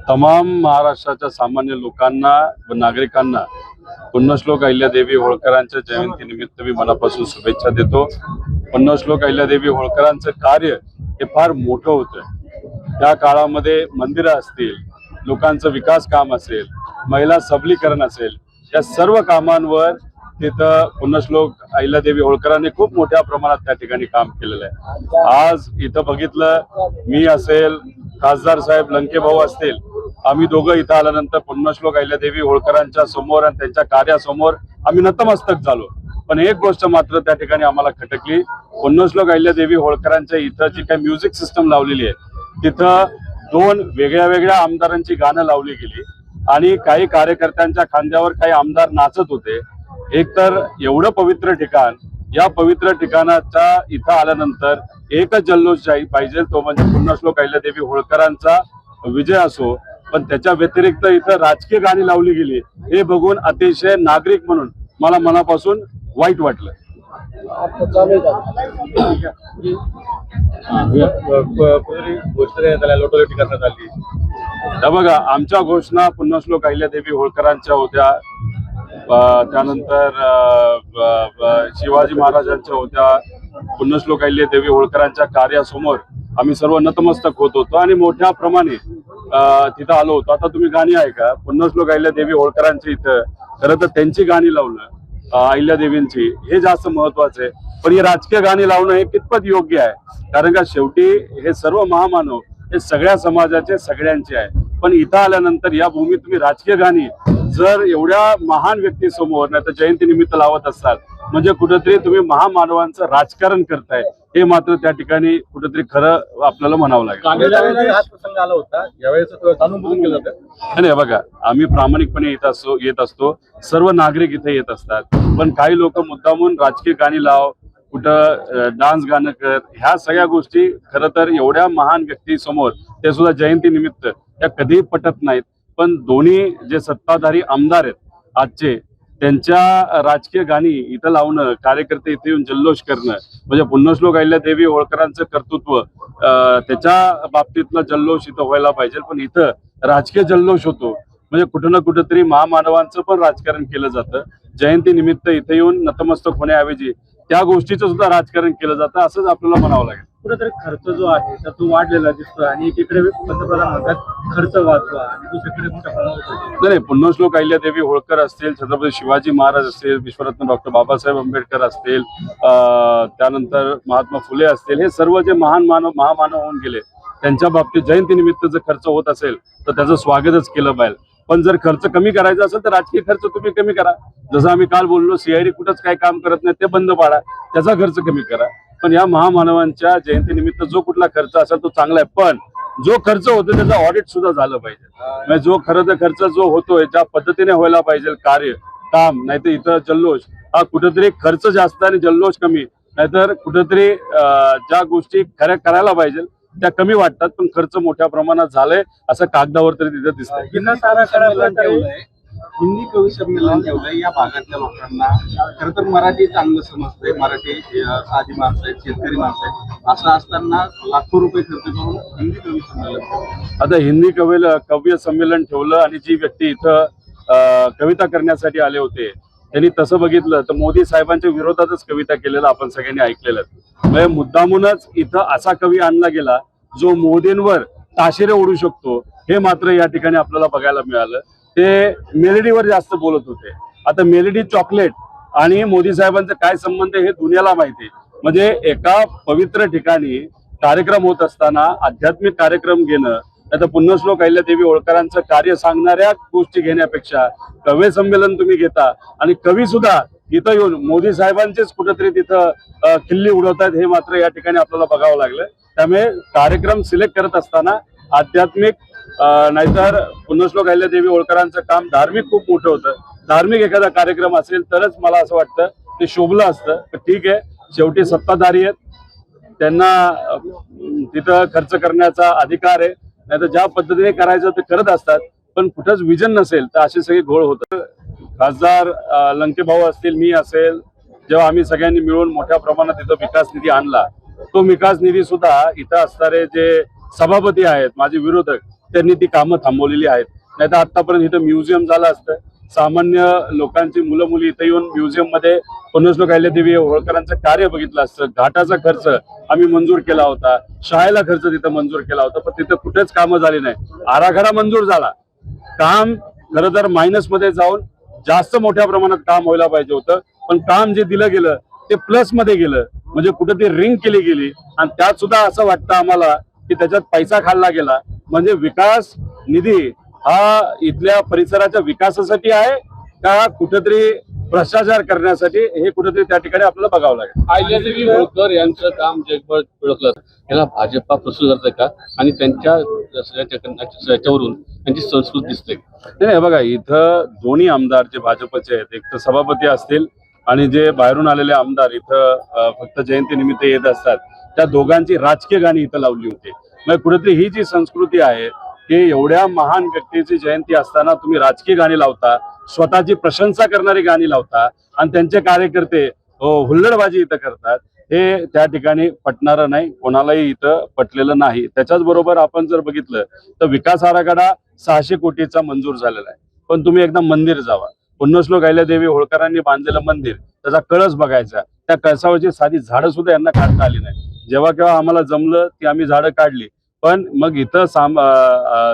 तमाम महाराष्ट्राच्या सामान्य लोकांना व नागरिकांना पुण्यश्लोक अहिल्यादेवी होळकरांच्या जयंतीनिमित्त मी मनापासून शुभेच्छा देतो। पुण्यश्लोक अहिल्यादेवी होळकरांचं कार्य हे फार मोठं होतं। त्या काळामध्ये मंदिरं असतील, लोकांचं विकास काम असेल, महिला सबलीकरण असेल, या सर्व कामांवर तिथं पुण्यश्लोक अहिल्यादेवी होळकरांनी खूप मोठ्या प्रमाणात त्या ठिकाणी काम केलेलं आहे। आज इथं बघितलं, मी असेल, खासदार साहेब लंके भाऊ असतील, आम्ही दोघं इथं आल्यानंतर पुण्यश्लोक अहिल्यादेवी होळकरांच्या समोर आणि त्यांच्या कार्यासमोर आम्ही नतमस्तक झालो। पण एक गोष्ट मात्र त्या ठिकाणी आम्हाला खटकली, पुण्यश्लोक अहिल्यादेवी होळकरांच्या इथं जी काही म्युझिक सिस्टम लावलेली आहे तिथं दोन वेगळ्या आमदारांची गाणं लावली गेली आणि काही कार्यकर्त्यांच्या खांद्यावर काही आमदार नाचत होते। एकतर एवढं पवित्र ठिकाण, या पवित्र ठिकाणाचा इथं आल्यानंतर एकच जल्लोष पाहिजे, तो म्हणजे पुण्यश्लोक अहिल्यादेवी होळकरांचा विजय असो। पण त्याच्या व्यतिरिक्त इथं राजकीय गाणी लावली गेली, हे बघून अतिशय नागरिक म्हणून मला मनापासून वाईट वाटलं। बघा, आमच्या घोषणा पुण्यश्लोक अहिल्यादेवी होळकरांच्या होत्या, त्यानंतर शिवाजी महाराजांच्या होत्या। पुण्यश्लोक अहिल्यादेवी होळकरांच्या कार्यासमोर आम्ही सर्व नतमस्तक होत होतो आणि मोठ्या प्रमाणे तिथं आलो होतो। आता तुम्ही गाणी ऐका, पुण्यश्लोक अहिल्यादेवी होळकरांची इथं खरं तर त्यांची गाणी लावणं, अहिल्यादेवींची, हे जास्त महत्वाचं आहे। पण ही राजकीय गाणी लावणं हे कितपत योग्य आहे? कारण का शेवटी हे सर्व महामानव हे सगळ्या समाजाचे, सगळ्यांचे आहे। पण इथं आल्यानंतर या भूमीत तुम्ही राजकीय गाणी जर एवढ्या महान व्यक्तीसमोर नाही तर जयंती निमित्त लावत असाल, म्हणजे कुठेतरी तुम्ही महामानवांचं राजकारण करताय, हे मात्र त्या ठिकाणी कुठेतरी खरं आपल्याला म्हणावं लागेल। नाही बघा, आम्ही प्रामाणिकपणे येत असतो, सर्व नागरिक इथे येत असतात। पण काही लोक मुद्दामून राजकीय गाणी लाव, कुठं डान्स गाणं कर, ह्या सगळ्या गोष्टी खरं तर एवढ्या महान व्यक्ती समोर, ते सुद्धा जयंती निमित्त, त्या कधीही पटत नाहीत। पण दोन्ही जे सत्ताधारी आमदार आहेत आजचे, त्यांच्या राजकीय गाणी इथं लावणं, कार्यकर्ते इथे येऊन जल्लोष करणं, म्हणजे पुण्यश्लोक अहिल्यादेवी होळकरांचं कर्तृत्व, त्याच्या बाबतीतला जल्लोष इथं व्हायला पाहिजे। पण इथं राजकीय जल्लोष होतो, म्हणजे कुठं ना कुठंतरी महामानवांचं पण राजकारण केलं जातं। जयंती निमित्त इथे येऊन नतमस्तक होण्याऐवजी त्या गोष्टीचं सुद्धा राजकारण केलं जातं, असंच आपल्याला म्हणावं लागेल। कुठेतरी खर्च जो आहे तर तो वाढलेला दिसतो आणि एकीकडे पंतप्रधान म्हणतात खर्च वाचवा आणि दुसरीकडे मोठ्या प्रमाणावर नाही, पुण्यश्लोक अहिल्यादेवी होळकर असतील, छत्रपती शिवाजी महाराज असतील, विश्वरत्न डॉक्टर बाबासाहेब आंबेडकर असतील, त्यानंतर महात्मा फुले असतील, हे सर्व जे महामानव होऊन गेले, त्यांच्या बाबतीत जयंती निमित्त जर खर्च होत असेल तर त्याचं स्वागतच केलं पाहिजे। पण जर खर्च कमी करायचा असेल तर राजकीय खर्च तुम्ही कमी करा। जसं आम्ही काल बोललो, सीआयडी कुठंच काही काम करत नाही, ते बंद पाडा, त्याचा खर्च कमी करा। पण या महामानवांच्या जयंतीनिमित्त जो कुठला खर्च असेल तो चांगला आहे, पण जो खर्च होतो त्याचा ऑडिट सुद्धा झालं पाहिजे। म्हणजे जो खरं तर खर्च जो होतोय, ज्या पद्धतीने व्हायला पाहिजे कार्य काम, नाहीतर इथं जल्लोष हा कुठेतरी खर्च जास्त आणि जल्लोष कमी, नाहीतर कुठेतरी ज्या गोष्टी खऱ्या करायला पाहिजे त्या कमी वाटतात, पण खर्च मोठ्या प्रमाणात झालंय असं कागदावर तरी तिथं दिसतंय। हिंदी कवी संमेलन ठेवलंय, या भागातल्या लोकांना खरं तर मराठी चांगलं समजतंय, मराठी साधी माणसं आहेत, शेतकरी माणसं आहेत, असं असताना लाखो रुपये खर्च करून हिंदी कवी संमेलन, आता हिंदी कवी संमेलन ठेवलं आणि जी व्यक्ती इथं कविता करण्यासाठी आले होते त्यांनी तसं बघितलं तर मोदी साहेबांच्या विरोधातच कविता केलेलं आपण सगळ्यांनी ऐकलेलं। म्हणजे मुद्दामूनच इथं असा कवी आणला गेला जो मोदींवर ताशेरे ओढू शकतो, हे मात्र या ठिकाणी आपल्याला बघायला मिळालं। ते मेलडीवर जास्त बोलत होते। आता मेलडी चॉकलेट आणि मोदी साहेबांचा काय संबंध हे दुनियाला माहिती। म्हणजे एका पवित्र ठिकाणी कार्यक्रम होत असताना आध्यात्मिक कार्यक्रम घेणं, आता पुण्यश्लोक अहिल्यादेवी होळकरांचं कार्य सांगणाऱ्या गोष्टी घेण्यापेक्षा कवी संमेलन तुम्ही घेता आणि कवी सुद्धा इथं येऊन मोदी साहेबांचेच कुठेतरी तिथं खिल्ली उडवतात, हे मात्र या ठिकाणी आपल्याला बघावं लागलं। त्यामुळे कार्यक्रम सिलेक्ट करत असताना आध्यात्मिक नाहीतर पुण्यश्लोक अहिल्यादेवी होळकरांचं काम धार्मिक खूप मोठं होतं। धार्मिक एखादा कार्यक्रम असेल तरच मला असं वाटतं ते शोभलं असतं। ठीक आहे, शेवटी सत्ताधारी आहेत, त्यांना तिथं खर्च करण्याचा अधिकार आहे, नाहीतर ज्या पद्धतीने करायचं ते करत असतात। पण कुठंच विजन नसेल तर असे सगळे घोळ होतं। खासदार लंके भाऊ असतील, मी असेल, जेव्हा आम्ही सगळ्यांनी मिळून मोठ्या प्रमाणात इथं विकास निधी आणला, तो विकास निधी सुद्धा इथं असणारे जे सभापती आहेत, माझे विरोधक, त्यांनी ती कामं थांबवलेली आहेत. नाही तर आतापर्यंत इथं म्युझियम झालं असतं. सामान्य लोकांची मुलं मुली इथं येऊन म्युझियम मध्ये पुण्यश्लोक अहिल्यादेवी होळकरांचं कार्य बघितलं असतं. घाटाचा खर्च आम्ही मंजूर केला होता, शाळेला खर्च तिथं मंजूर केला होता, पण तिथं कुठेच कामं झाली नाही. आराखडा मंजूर झाला, काम खरं तर मायनस मध्ये जाऊन जास्त मोठ्या प्रमाणात काम व्हायला पाहिजे होतं, पण काम जे दिलं गेलं ते प्लस मध्ये गेलं. म्हणजे कुठे ती रिंग केली गेली आणि त्यात सुद्धा असं वाटतं आम्हाला की त्याच्यात पैसा खाल्ला गेला. म्हणजे विकास निधी हा इथल्या परिसराच्या विकासासाठी आहे का कुठेतरी भ्रष्टाचार करण्यासाठी, हे कुठेतरी त्या ठिकाणी आपल्याला बघावं लागेल. अहिल्यादेवी होळकर यांचं काम जगभर ओळखलं. याला भाजपा प्रस्तुत करते का? आणि त्यांच्या याच्यावरून त्यांची संस्कृती दिसते. नाही बघा, इथं दोन्ही आमदार जे भाजपचे आहेत, एक तर सभापती असतील आणि जे बाहेरून आलेले आमदार इथं फक्त जयंतीनिमित्त येत असतात, त्या दोघांची राजकीय गाणी इथं लावली होती. मग कुठेतरी ही जी संस्कृती आहे की एवढ्या महान व्यक्तीची जयंती असताना तुम्ही राजकीय गाणी लावता, स्वतःची प्रशंसा करणारी गाणी लावता आणि त्यांचे कार्यकर्ते हुल्लडबाजी इथं करतात, हे त्या ठिकाणी पटणारं नाही, कोणालाही इथं पटलेलं नाही. त्याच्याच बरोबर आपण जर बघितलं तर विकास आराखडा 600 कोटीचा मंजूर झालेला आहे, पण तुम्ही एकदा मंदिर जावा, पुण्यश्लोक अहिल्यादेवी होळकरांनी बांधलेलं मंदिर, त्याचा कळस बघायचा, त्या कळसावरची साधी झाडं सुद्धा यांना काढता आली नाही. जेव्हा केव्हा आम्हाला जमलं ती आम्ही झाडं काढली, पण मग इथं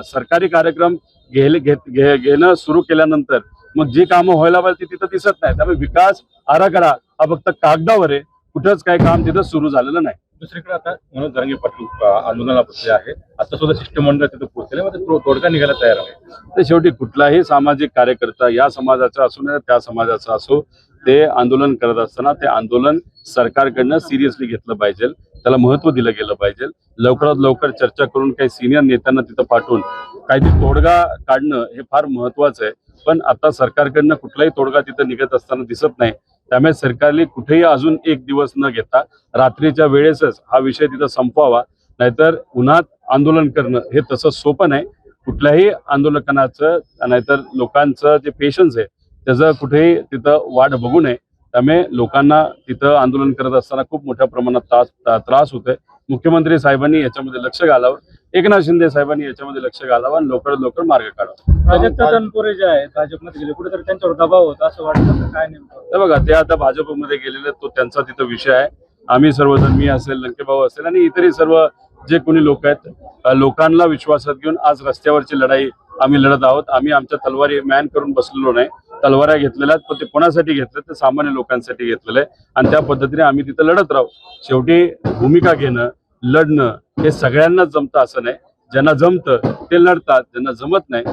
सरकारी कार्यक्रम घेणं सुरू केल्यानंतर मग जी कामं व्हायला पाहिजे ती तिथं दिसत नाही. त्यामुळे विकास आराखडा हा फक्त कागदावर आहे, कुठंच काही काम तिथं सुरू झालेलं नाही. दुसरीकडे आता मनोज जरांगे पाटील आंदोलनाला बसले आहे. आता सुद्धा शिष्टमंडळ तिथे पोहोचले, मग तोडगा निघायला तयार आहे. तर शेवटी कुठलाही सामाजिक कार्यकर्ता, या समाजाचा असो नाही त्या समाजाचा असो, ते आंदोलन करत असताना ते आंदोलन सरकारकडनं सिरियसली घेतलं पाहिजे, त्याला महत्व दिलं गेलं पाहिजे. लवकरात लवकर चर्चा करून काही सिनियर नेत्यांना तिथं पाठवून काहीतरी तोडगा काढणं हे फार महत्वाचं आहे. पण आता सरकारकडनं कुठलाही तोडगा तिथं निघत असताना दिसत नाही. त्यामुळे सरकारने कुठेही अजून एक दिवस न घेता रात्रीच्या वेळेसच हा विषय तिथं संपवावा. नाहीतर उन्हात आंदोलन करणं हे तसं सोपं नाही. कुठल्याही आंदोलकांचं नाहीतर लोकांचं जे पेशन्स आहे त्याचं कुठेही तिथं वाट बघू नये. त्यामुळे लोकांना तिथं आंदोलन करत असताना खूप मोठ्या प्रमाणात त्रास होतोय. मुख्यमंत्री साहेबांनी याच्यामध्ये लक्ष घालावं, एकनाथ शिंदे साहेबांनी याच्यामध्ये लक्ष घालावं आणि लवकरात लवकर मार्ग काढावा. प्राजक्त तनपुरे जे आहेत भाजपमध्ये गेले, कुठेतरी त्यांच्यावर दबाव होता असं वाटतं, काय नेमकं? तर बघा, ते आता भाजपमध्ये गेलेले, तो त्यांचा तिथं विषय आहे. आम्ही सर्वजण, मी असेल, लंकेभाऊ असेल आणि इतरही सर्व जे कोणी लोक आहेत, लोकांना विश्वासात घेऊन आज रस्त्यावरची लढाई आम्ही लढत आहोत. आम्ही आमच्या तलवारी मॅन करून बसलेलो नाही. तलवाऱ्या घेतलेल्या आहेत, पण ते कोणासाठी घेतलं तर सामान्य लोकांसाठी घेतलेलं आहे आणि त्या पद्धतीने आम्ही तिथं लढत राहू. शेवटी भूमिका घेणं, लढणं हे सगळ्यांनाच जमतं असं नाही. ज्यांना जमतं ते लढतात, ज्यांना जमत नाही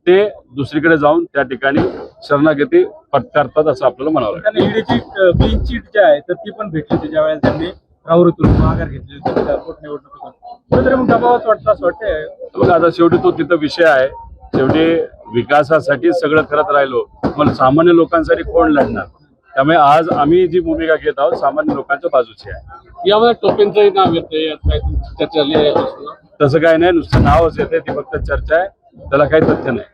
ते दुसरीकडे जाऊन त्या ठिकाणी शरणागती पत्करतात असं आपल्याला म्हणावं लागेल. त्यांना ईडीची क्लीन चिट जी आहे तर ती पण भेटली होती ज्या वेळेला त्यांनी राहुरीतून माघार घेतली होती पोटनिवडणुकीतून. कुठेतरी मग दबावच वाटतं असं वाटतंय. बघा, आता शेवटी तो तिथं विषय आहे. शेवटी विकासासाठी सगळं करत राहिलो, मग सामान्य लोकांसाठी कोण लढणार? त्यामुळे आज आम्ही जी भूमिका घेत आहोत सामान्य लोकांच्या बाजूची आहे. यामध्ये टोपेंचंही नाव येते, चर्चा झाली आहे. तसं काही नाही, नुसतं नावच येते, ती फक्त चर्चा आहे, त्याला काही तथ्य नाही.